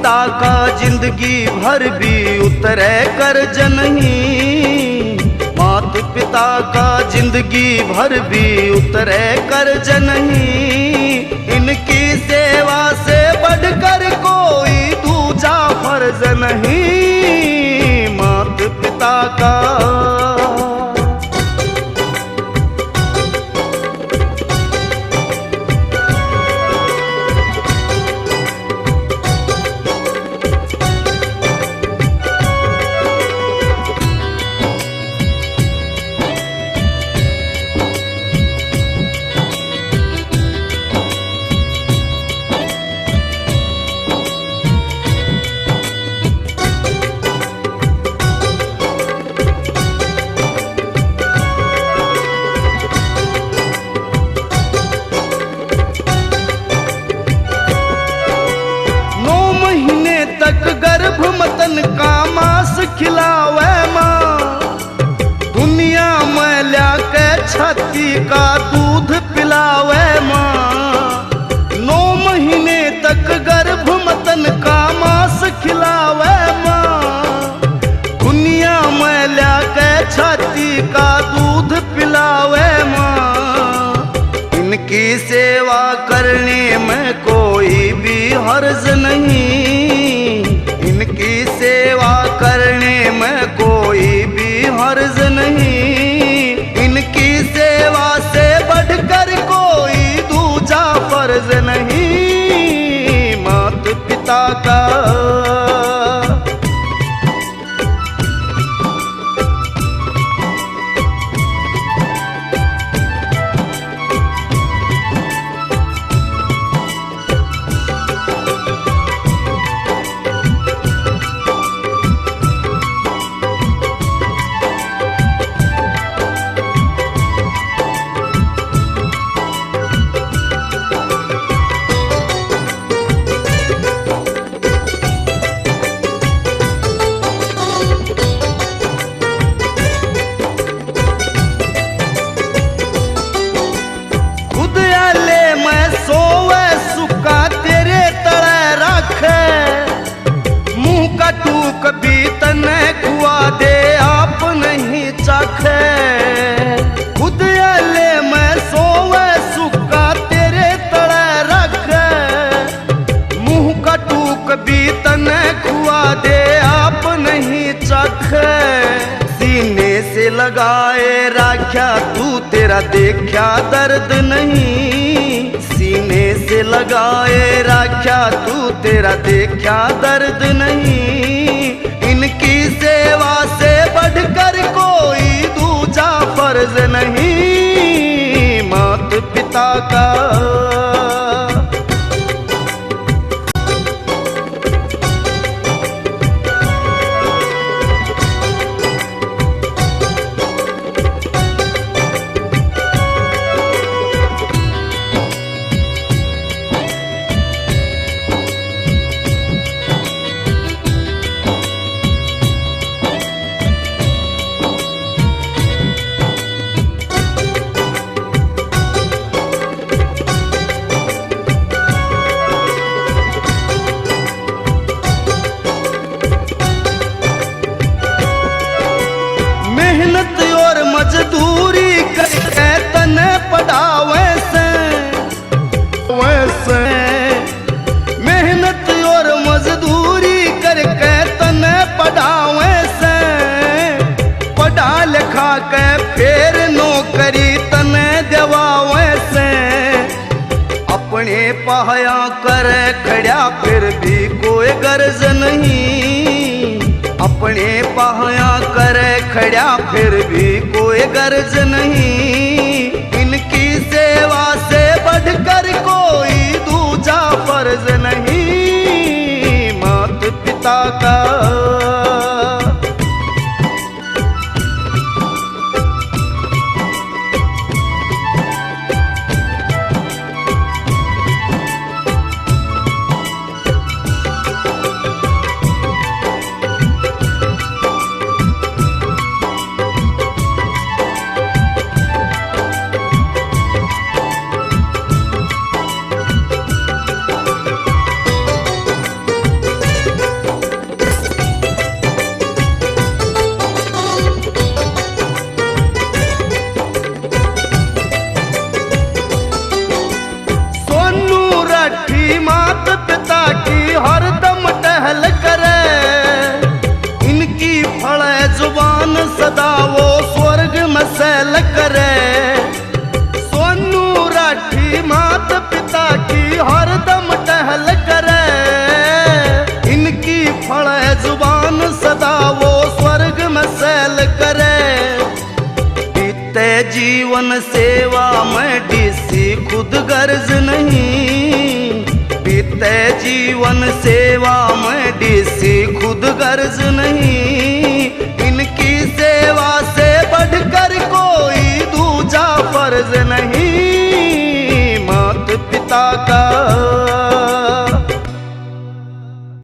पिता का जिंदगी भर भी उतरे कर्ज नहीं, मात पिता का जिंदगी भर भी उतरे कर्ज नहीं। इनकी सेवा से बढ़कर कोई दूजा फर्ज नहीं, मात पिता का। मतन का मांस खिलावे माँ, दुनिया में लाके छाती का दूध पिलावे माँ। 9 महीने तक गर्भ मतन का मांस खिलावे माँ, दुनिया में लाके छाती का दूध पिलावे माँ। इनकी सेवा करने में कोई भी हर्ज नहीं, इनकी सेवा करने में कोई भी हर्ज नहीं। इनकी सेवा से बढ़कर कोई दूजा फर्ज नहीं, मात पिता का। कभी तने खुआ दे आप नहीं चाखे, खुद आले मैं सोवे सुखा तेरे तड़े रखे। मुंह का टूक भी तने खुआ दे आप नहीं चाखे। सीने से लगाए राख्या तू तेरा देखा दर्द नहीं, सीने से लगाए राख्या तू तेरा देखा दर्द नहीं। इनकी सेवा से बढ़कर कोई दूजा फर्ज नहीं, मात पिता का। मेहनत और मजदूरी करके तने पढ़ावे से, वैसे मेहनत और मजदूरी करके तने पढ़ावे से। पढ़ा लिखा के फिर नौकरी तने देवावे से। अपने पाया करे खड़ा फिर भी कोई गर्ज नहीं, अपने पाया करे खड़ा फिर भी कोई गर्ज नहीं। इनकी सेवा से बढ़कर कोई दूजा फर्ज नहीं, मात पिता का। सेवा में डिसी खुद गर्ज नहीं। बीते जीवन सेवा में डिसी खुद गर्ज नहीं।